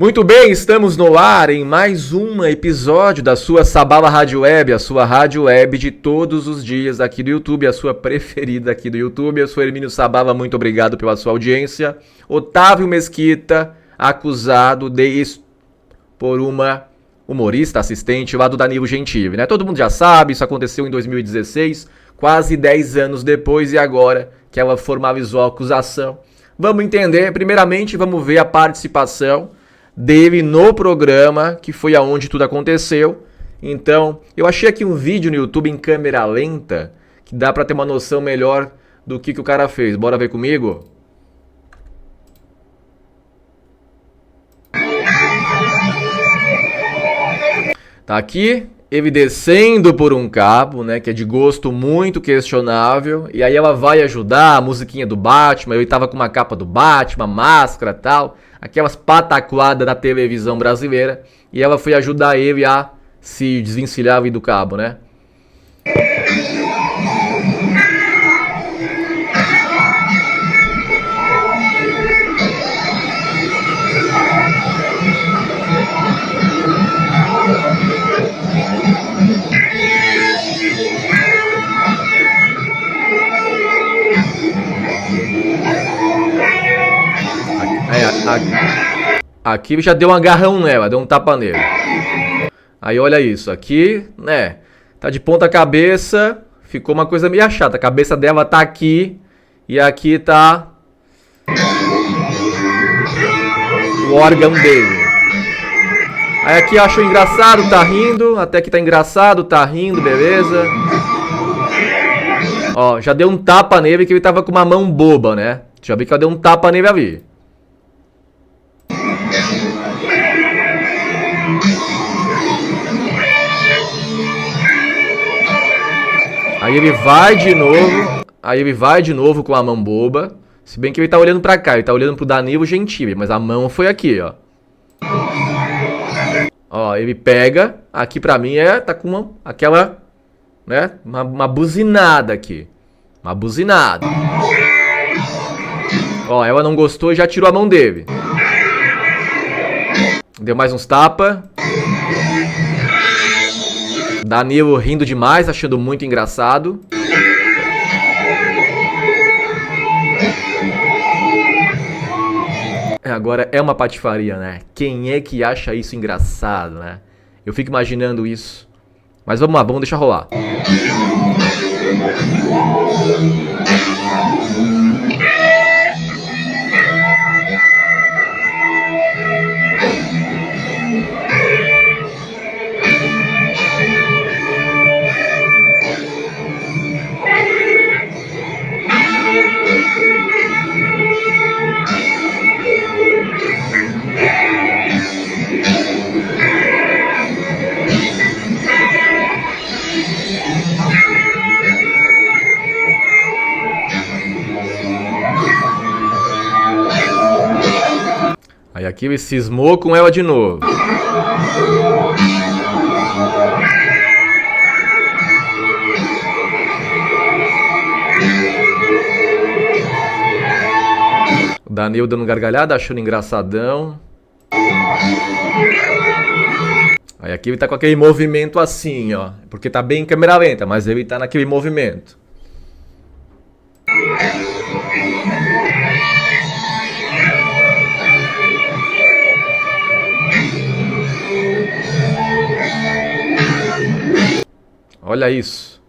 Muito bem, estamos no ar em mais um episódio da sua Sabala Rádio Web, a sua rádio web de todos os dias aqui do YouTube, a sua preferida aqui do YouTube. Eu sou Hermínio Sabala, muito obrigado pela sua audiência. Otávio Mesquita, acusado por uma humorista assistente lá do Danilo Gentili, né? Todo mundo já sabe, isso aconteceu em 2016, quase 10 anos depois, e agora que ela formalizou a acusação. Vamos entender, primeiramente vamos ver a participação dele no programa, que foi aonde tudo aconteceu. Então, eu achei aqui um vídeo no YouTube em câmera lenta, que dá pra ter uma noção melhor do que o cara fez. Bora ver comigo? Tá aqui, ele descendo por um cabo, né, que é de gosto muito questionável, e aí ela vai ajudar, a musiquinha do Batman, ele tava com uma capa do Batman, máscara e tal, aquelas pataquadas da televisão brasileira, e ela foi ajudar ele a se desvencilhar ali do cabo, né? Aqui já deu um agarrão nela, deu um tapa nele. Aí olha isso, aqui, né, tá de ponta cabeça, ficou uma coisa meio chata. A cabeça dela tá aqui e aqui tá o órgão dele. Aí aqui achou engraçado, tá rindo, até que tá engraçado, tá rindo, beleza. Ó, já deu um tapa nele que ele tava com uma mão boba, né? Já vi que ela deu um tapa nele ali. Aí ele vai de novo com a mão boba. Se bem que ele tá olhando pra cá, ele tá olhando pro Danilo Gentili, mas a mão foi aqui, ó. Ó, ele pega, aqui pra mim tá com aquela, né, uma buzinada aqui. Uma buzinada. Ó, ela não gostou e já tirou a mão dele. Deu mais uns tapas. Danilo rindo demais, achando muito engraçado. Agora é uma patifaria, né? Quem é que acha isso engraçado, né? Eu fico imaginando isso. Mas vamos lá, vamos deixar rolar. Aí aqui ele cismou com ela de novo. O Danilo dando gargalhada, achando engraçadão. Aí aqui ele tá com aquele movimento assim, ó. Porque tá bem em câmera lenta, mas ele tá naquele movimento. Olha isso.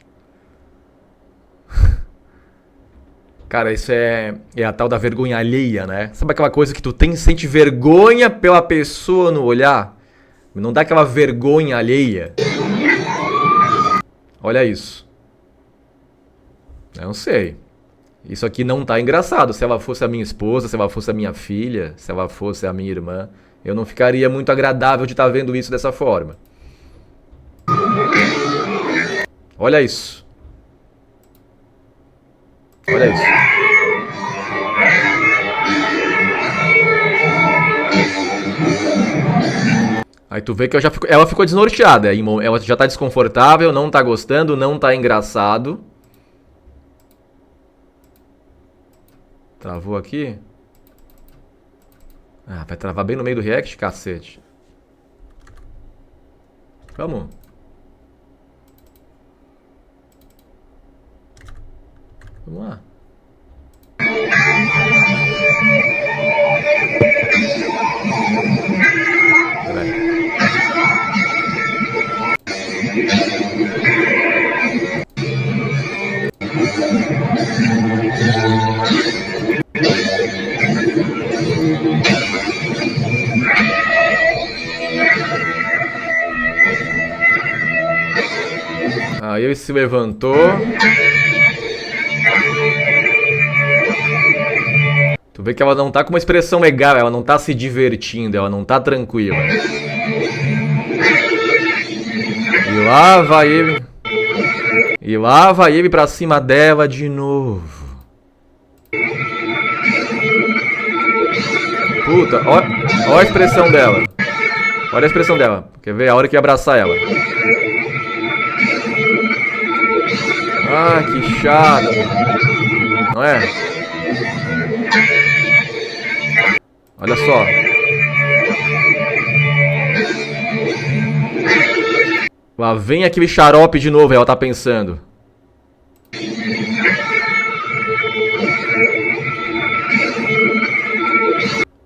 Cara, isso é a tal da vergonha alheia, né? Sabe aquela coisa que tu sente vergonha pela pessoa no olhar? Não dá aquela vergonha alheia? Olha isso. Eu não sei. Isso aqui não tá engraçado. Se ela fosse a minha esposa, se ela fosse a minha filha, se ela fosse a minha irmã, eu não ficaria muito agradável de estar vendo isso dessa forma. Olha isso. Olha isso. Aí tu vê que ela ficou desnorteada. Ela já tá desconfortável, não tá gostando, não tá engraçado. Travou aqui? Ah, vai travar bem no meio do react, cacete. Vamos. Vamos lá. Peraí. Aí ele se levantou. Tu vê que ela não tá com uma expressão legal, ela não tá se divertindo, ela não tá tranquila. E lá vai ele. E lá vai ele pra cima dela de novo. Puta, ó a expressão dela. Olha a expressão dela. Quer ver? A hora que ia abraçar ela. Ah, que chato. Não é? Olha só. Lá vem aquele xarope de novo, ela tá pensando.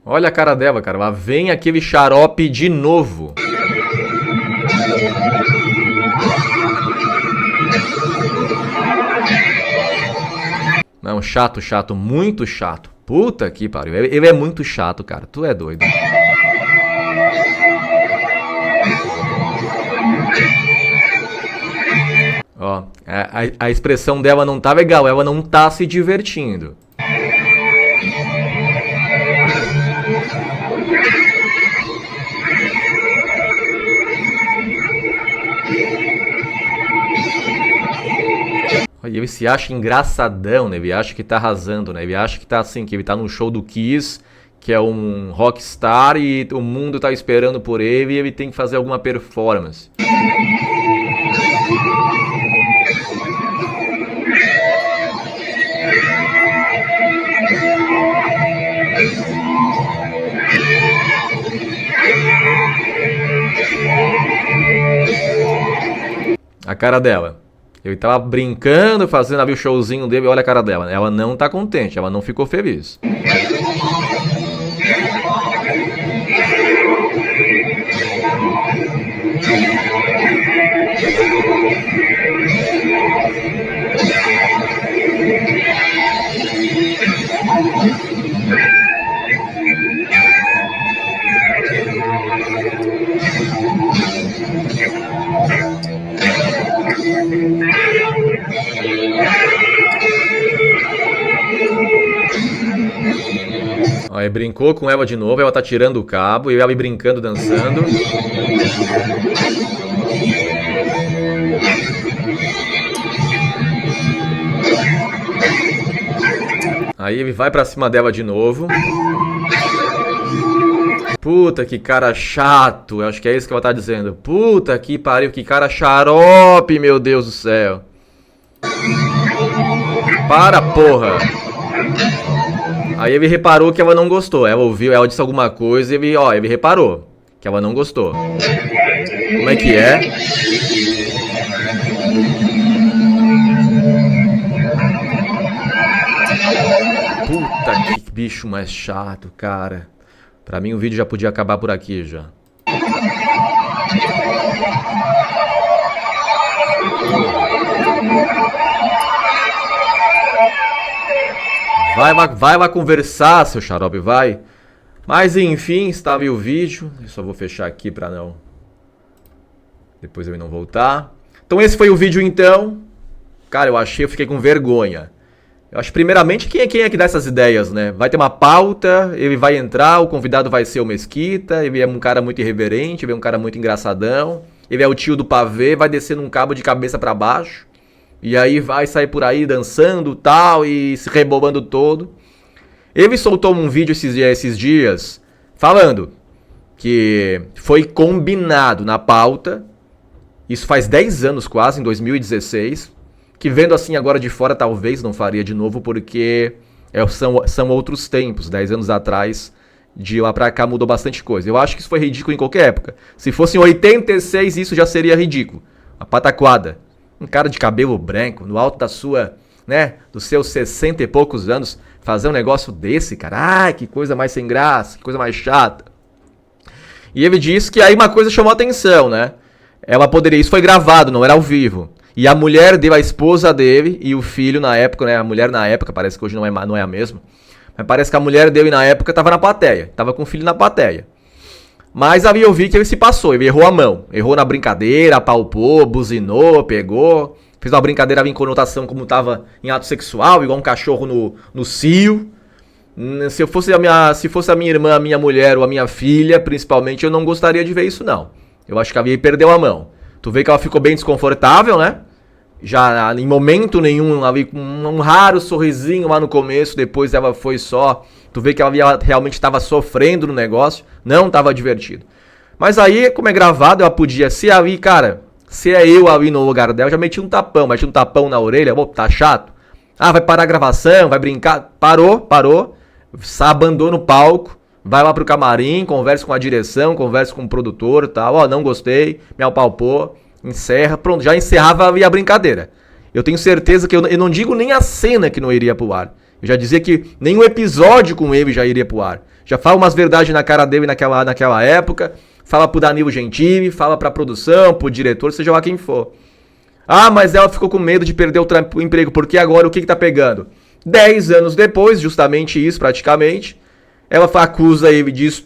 Olha a cara dela, cara. Lá vem aquele xarope de novo. Não, chato, chato, muito chato. Puta que pariu. Ele é muito chato, cara. Tu é doido. Ó, a expressão dela não tá legal. Ela não tá se divertindo. E ele se acha engraçadão, né? Ele acha que tá arrasando, né? Ele acha que tá assim, que ele tá no show do Kiss, que é um rockstar e o mundo tá esperando por ele e ele tem que fazer alguma performance. A cara dela. Ele tava brincando, fazendo ali o showzinho dele, olha a cara dela. Ela não tá contente, ela não ficou feliz. Aí brincou com ela de novo, ela tá tirando o cabo, e ela brincando, dançando. Aí ele vai pra cima dela de novo. Puta, que cara chato, eu acho que é isso que ela tá dizendo. Puta que pariu, que cara xarope, meu Deus do céu. Para, porra. Aí ele reparou que ela não gostou. Ela ouviu, ela disse alguma coisa e ele reparou que ela não gostou. Como é que é? Puta, que bicho mais chato, cara. Pra mim o vídeo já podia acabar por aqui já. Vai lá conversar, seu xarope, vai. Mas enfim, estava aí o vídeo. Eu só vou fechar aqui pra não... Depois eu não voltar. Então esse foi o vídeo então. Cara, eu fiquei com vergonha. Eu acho primeiramente quem é que dá essas ideias, né? Vai ter uma pauta, ele vai entrar, o convidado vai ser o Mesquita, ele é um cara muito irreverente, ele é um cara muito engraçadão. Ele é o tio do pavê, vai descer num cabo de cabeça pra baixo. E aí vai sair por aí dançando tal e se rebolando todo. Ele soltou um vídeo esses dias falando que foi combinado na pauta. Isso faz 10 anos quase, em 2016. Que vendo assim agora de fora talvez não faria de novo porque são outros tempos. 10 anos atrás De lá pra cá mudou bastante coisa. Eu acho que isso foi ridículo em qualquer época. Se fosse em 86, isso já seria ridículo. Uma pataquada. Um cara de cabelo branco, no alto da sua, né, dos seus 60 e poucos anos, fazer um negócio desse, cara. Ai, que coisa mais sem graça, que coisa mais chata. E ele disse que aí uma coisa chamou a atenção, né? Ela poderia, isso foi gravado, não era ao vivo. E a mulher dele, a esposa dele e o filho na época, né? A mulher na época, parece que hoje não é a mesma. Mas parece que a mulher dele na época tava na plateia. Tava com o filho na plateia. Mas ali eu vi que ele se passou, ele errou a mão. Errou na brincadeira, apalpou, buzinou, pegou. Fez uma brincadeira em conotação como tava em ato sexual, igual um cachorro no cio. Se fosse a minha irmã, a minha mulher ou a minha filha, principalmente, eu não gostaria de ver isso, não. Eu acho que a Vivi perdeu a mão. Tu vê que ela ficou bem desconfortável, né? Já em momento nenhum, ela com um raro sorrisinho lá no começo, depois ela foi só... Tu vê que ela realmente estava sofrendo no negócio, não estava divertido. Mas aí, como é gravado, ela podia... Se ali, cara, se é eu ali no lugar dela, eu já meti um tapão na orelha, tá chato. Ah, vai parar a gravação, vai brincar. Parou. Abandona o palco, vai lá pro camarim, conversa com a direção, conversa com o produtor e tal. Ó, não gostei, me apalpou, encerra. Pronto, já encerrava ali a brincadeira. Eu tenho certeza que eu não digo nem a cena que não iria pro ar. Eu já dizia que nenhum episódio com ele já iria pro ar. Já fala umas verdades na cara dele naquela época. Fala pro Danilo Gentili, fala pra produção, pro diretor, seja lá quem for. Ah, mas ela ficou com medo de perder o emprego, porque agora o que tá pegando? 10 anos depois, justamente isso praticamente, ela acusa ele disso.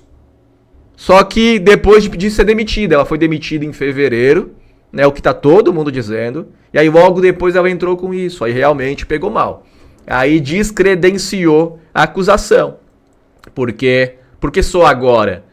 Só que depois de ser demitida, ela foi demitida em fevereiro, né, o que tá todo mundo dizendo, e aí logo depois ela entrou com isso, aí realmente pegou mal. Aí descredenciou a acusação. Porque só agora?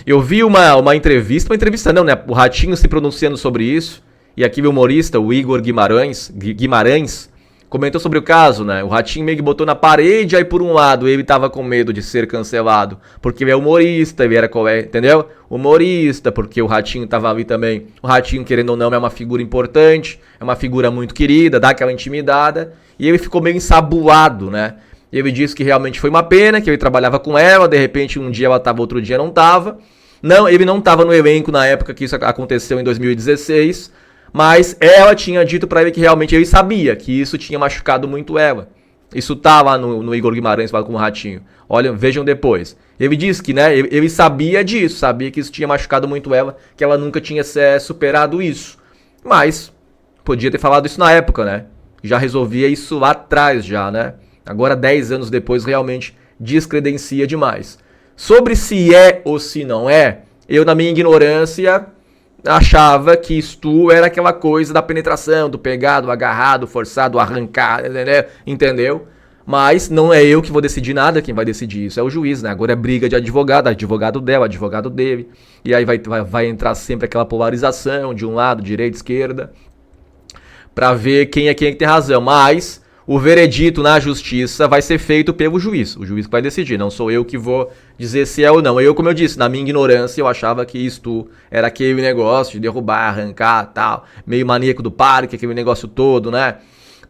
Eu vi uma entrevista não, né, o Ratinho se pronunciando sobre isso, e aqui o humorista, o Igor Guimarães, comentou sobre o caso, né? O Ratinho meio que botou na parede, aí por um lado ele tava com medo de ser cancelado, porque ele é humorista, ele era, entendeu? Humorista, porque o Ratinho tava ali também. O Ratinho, querendo ou não, é uma figura importante, é uma figura muito querida, dá aquela intimidada, e ele ficou meio ensaboado, né? Ele disse que realmente foi uma pena, que ele trabalhava com ela, de repente um dia ela tava, outro dia não tava. Não, ele não tava no elenco na época que isso aconteceu em 2016, mas ela tinha dito pra ele que realmente ele sabia que isso tinha machucado muito ela. Isso tá lá no Igor Guimarães, lá com o Ratinho. Olha, vejam depois. Ele disse que, né, ele sabia disso, sabia que isso tinha machucado muito ela, que ela nunca tinha superado isso. Mas podia ter falado isso na época, né? Já resolvia isso lá atrás já, né? Agora 10 anos depois realmente descredencia demais. Sobre se é ou se não é, eu na minha ignorância achava que isto era aquela coisa da penetração, do pegar, do agarrar, do forçar, do arrancar, entendeu? Mas não é eu que vou decidir nada, quem vai decidir isso é o juiz, né? Agora é briga de advogado dela, advogado dele, e aí vai entrar sempre aquela polarização de um lado, direita, esquerda, pra ver quem é que tem razão, mas o veredito na justiça vai ser feito pelo juiz. O juiz que vai decidir, não sou eu que vou dizer se é ou não. Eu, como eu disse, na minha ignorância, eu achava que isto era aquele negócio de derrubar, arrancar, tal, meio maníaco do parque, aquele negócio todo, né?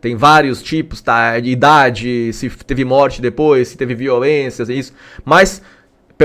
Tem vários tipos, tá? De idade, se teve morte depois, se teve violências, isso. Mas,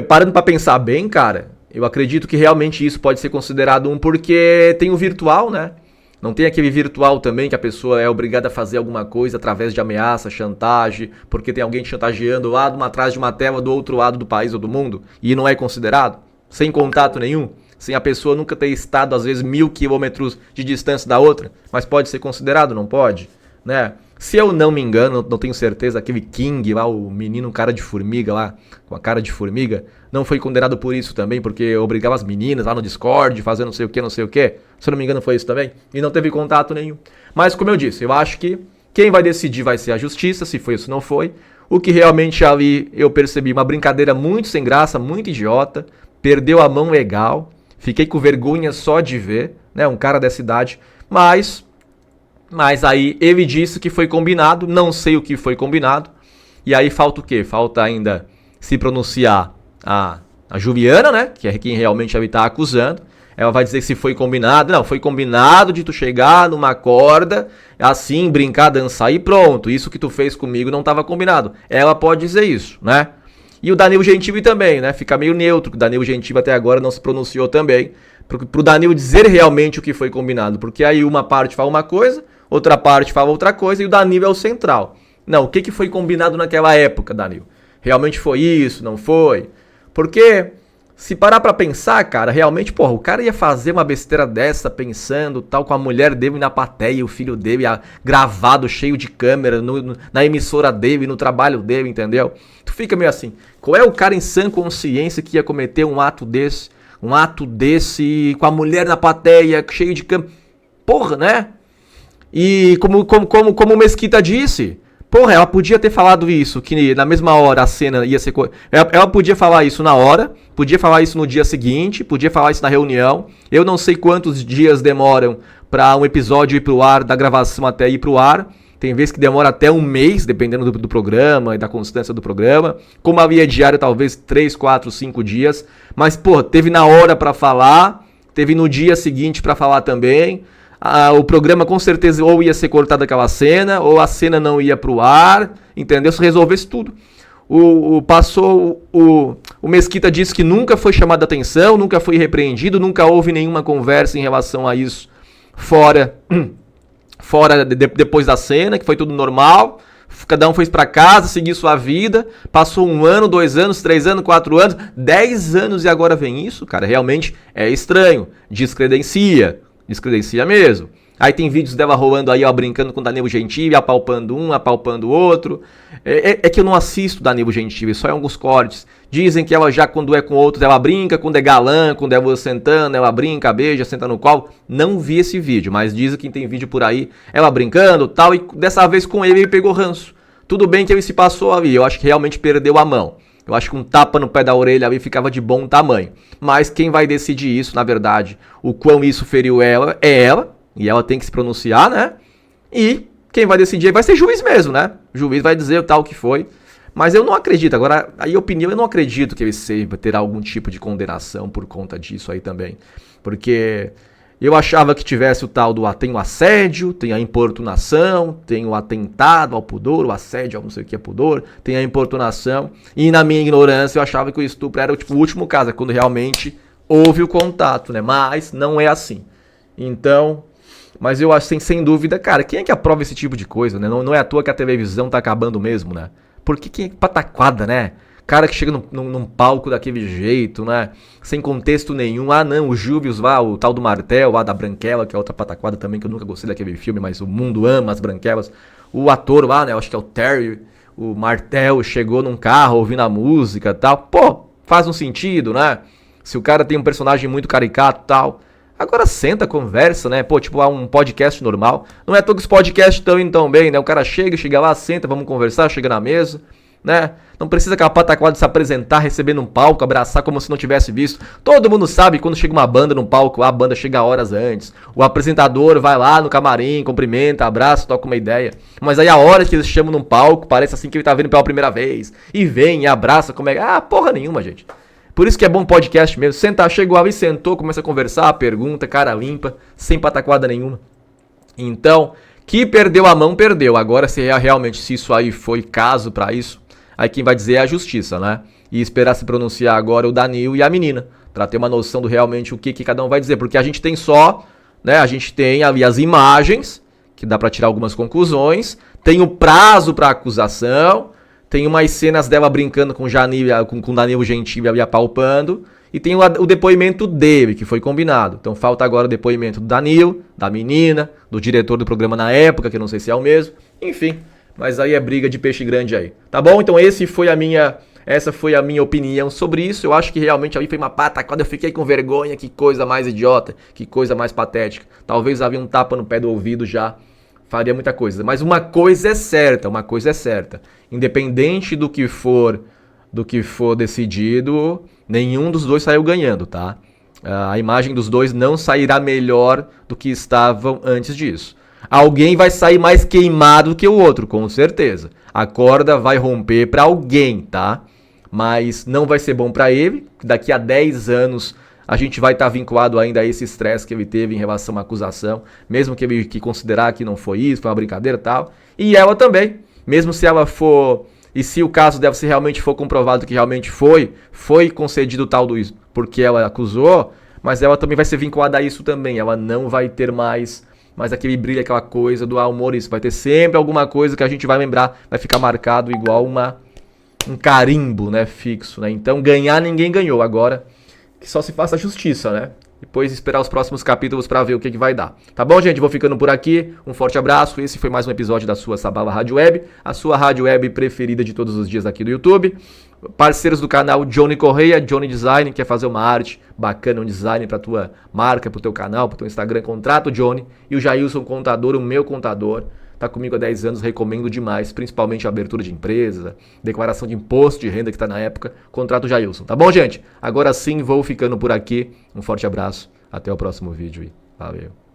parando pra pensar bem, cara, eu acredito que realmente isso pode ser considerado porque tem o virtual, né? Não tem aquele virtual também que a pessoa é obrigada a fazer alguma coisa através de ameaça, chantagem, porque tem alguém te chantageando lá atrás de uma tela do outro lado do país ou do mundo, e não é considerado? Sem contato nenhum? Sem a pessoa nunca ter estado, às vezes, 1000 quilômetros de distância da outra? Mas pode ser considerado, não pode? Né? Se eu não me engano, não tenho certeza, aquele King lá, o menino cara de formiga lá, com a cara de formiga, não foi condenado por isso também, porque obrigava as meninas lá no Discord, fazer não sei o que. Se eu não me engano foi isso também, e não teve contato nenhum. Mas como eu disse, eu acho que quem vai decidir vai ser a justiça, se foi ou se não foi. O que realmente ali eu percebi, uma brincadeira muito sem graça, muito idiota, perdeu a mão legal, fiquei com vergonha só de ver, né, um cara dessa idade, mas aí ele disse que foi combinado, não sei o que foi combinado, e aí falta o quê? Falta ainda se pronunciar a Juliana, né, que é quem realmente ele está acusando. Ela vai dizer se foi combinado. Não, foi combinado de tu chegar numa corda, assim, brincar, dançar e pronto. Isso que tu fez comigo não estava combinado. Ela pode dizer isso, né? E o Danilo Gentili também, né? Fica meio neutro, o Danilo Gentili até agora não se pronunciou também, pro Danilo dizer realmente o que foi combinado, porque aí uma parte fala uma coisa, outra parte fala outra coisa, e o Danilo é o central. Não, o que foi combinado naquela época, Danilo? Realmente foi isso, não foi? Porque se parar pra pensar, cara, realmente, porra, o cara ia fazer uma besteira dessa pensando tal, com a mulher dele na plateia, o filho dele gravado, cheio de câmera, na emissora dele, no trabalho dele, entendeu? Tu fica meio assim, qual é o cara em sã consciência que ia cometer um ato desse com a mulher na plateia, cheio de câmera? Porra, né? E como o Mesquita disse... Porra, ela podia ter falado isso, que na mesma hora a cena ia ser... Ela podia falar isso na hora, podia falar isso no dia seguinte, podia falar isso na reunião. Eu não sei quantos dias demoram para um episódio ir pro ar, da gravação até ir pro ar. Tem vezes que demora até um mês, dependendo do programa e da constância do programa. Como havia diário, talvez 3, 4, 5 dias. Mas, porra, teve na hora para falar, teve no dia seguinte para falar também. O programa com certeza ou ia ser cortado aquela cena, ou a cena não ia pro ar, entendeu? Se resolvesse tudo. O Mesquita disse que nunca foi chamado a atenção, nunca foi repreendido, nunca houve nenhuma conversa em relação a isso fora depois da cena, que foi tudo normal. Cada um foi pra casa, seguiu sua vida. Passou 1 ano, 2 anos, 3 anos, 4 anos, 10 anos e agora vem isso, cara. Realmente é estranho. Descredencia mesmo. Aí tem vídeos dela rolando aí, ó, brincando com o Danilo Gentili, apalpando um, apalpando o outro. É que eu não assisto Danilo Gentili, só em alguns cortes. Dizem que ela já, quando é com outros, ela brinca, quando é galã, quando é você sentando, ela brinca, beija, senta no colo. Não vi esse vídeo, mas dizem que tem vídeo por aí, ela brincando e tal, e dessa vez com ele pegou ranço. Tudo bem que ele se passou ali, eu acho que realmente perdeu a mão. Eu acho que um tapa no pé da orelha ali ficava de bom tamanho. Mas quem vai decidir isso, na verdade, o quão isso feriu ela, é ela. E ela tem que se pronunciar, né? E quem vai decidir vai ser juiz mesmo, né? O juiz vai dizer o tal que foi. Mas eu não acredito. Agora, aí opinião, eu não acredito que ele terá algum tipo de condenação por conta disso aí também. Porque... eu achava que tivesse o tal do tem o assédio, tem a importunação, tem o atentado ao pudor, o assédio ao não sei o que é pudor, tem a importunação. E na minha ignorância eu achava que o estupro era tipo, o último caso, quando realmente houve o contato, né? Mas não é assim. Então, mas eu acho sem dúvida, cara, quem é que aprova esse tipo de coisa, né? Não é à toa que a televisão tá acabando mesmo, né? Porque que pataquada, né? Cara que chega num palco daquele jeito, né? Sem contexto nenhum. Ah, não, o Július lá, o tal do Martel, lá da Branquela, que é outra pataquada também, que eu nunca gostei daquele filme, mas o mundo ama as Branquelas. O ator lá, né? Eu acho que é o Terry, o Martel, chegou num carro ouvindo a música e tal. Pô, faz um sentido, né? Se o cara tem um personagem muito caricato e tal. Agora senta, conversa, né? Pô, tipo, um podcast normal. Não é todos os podcasts estão indo tão bem, né? O cara chega lá, senta, vamos conversar, chega na mesa, né? Não precisa aquela pataquada de se apresentar, receber num palco, abraçar como se não tivesse visto. Todo mundo sabe quando chega uma banda num palco, a banda chega horas antes. O apresentador vai lá no camarim, cumprimenta, abraça, toca uma ideia. Mas aí a hora que eles chamam num palco, parece assim que ele tá vendo pela primeira vez. E vem e abraça, como é... Ah, porra nenhuma, gente. Por isso que é bom podcast mesmo. Sentar, chegou ali, sentou, começa a conversar, pergunta, cara limpa, sem pataquada nenhuma. Então, que perdeu a mão, perdeu. Agora, se isso aí foi caso pra isso, aí quem vai dizer é a justiça, né? E esperar se pronunciar agora o Danilo e a menina, pra ter uma noção do realmente o que cada um vai dizer. Porque a gente tem só, né? A gente tem ali as imagens, que dá pra tirar algumas conclusões, tem o prazo pra acusação, tem umas cenas dela brincando com o Danilo Gentili ali apalpando, e tem o depoimento dele, que foi combinado. Então falta agora o depoimento do Danilo, da menina, do diretor do programa na época, que eu não sei se é o mesmo, enfim... Mas aí é briga de peixe grande aí. Tá bom? Então essa foi a minha opinião sobre isso. Eu acho que realmente ali foi uma pataquada. Eu fiquei com vergonha. Que coisa mais idiota. Que coisa mais patética. Talvez havia um tapa no pé do ouvido já. Faria muita coisa. Mas uma coisa é certa. Independente do que for decidido, nenhum dos dois saiu ganhando, tá? A imagem dos dois não sairá melhor do que estavam antes disso. Alguém vai sair mais queimado que o outro, com certeza. A corda vai romper pra alguém, tá? Mas não vai ser bom pra ele. Daqui a 10 anos a gente vai estar vinculado ainda a esse estresse que ele teve em relação à acusação. Mesmo que ele considerar que não foi isso, foi uma brincadeira e tal. E ela também. Mesmo se ela for E se o caso dela, se realmente for comprovado que realmente foi concedido o tal do isso, porque ela acusou, mas ela também vai ser vinculada a isso também. Ela não vai ter mais aquele brilho, aquela coisa do humorista. Vai ter sempre alguma coisa que a gente vai lembrar, vai ficar marcado igual um carimbo, né, fixo, né? Então ganhar ninguém ganhou. Agora que só se faça justiça, né? Depois esperar os próximos capítulos pra ver o que vai dar. Tá bom, gente? Vou ficando por aqui. Um forte abraço. Esse foi mais um episódio da sua Sabala Rádio Web, a sua rádio web preferida de todos os dias aqui do YouTube. Parceiros do canal Johnny Correia, Johnny Design, quer fazer uma arte bacana, um design pra tua marca, pro teu canal, pro teu Instagram, contrata o Johnny. E o Jailson Contador, o meu contador, tá comigo há 10 anos, recomendo demais, principalmente a abertura de empresa, declaração de imposto de renda que tá na época, contrato o Jailson, tá bom, gente? Agora sim, vou ficando por aqui, um forte abraço, até o próximo vídeo e valeu!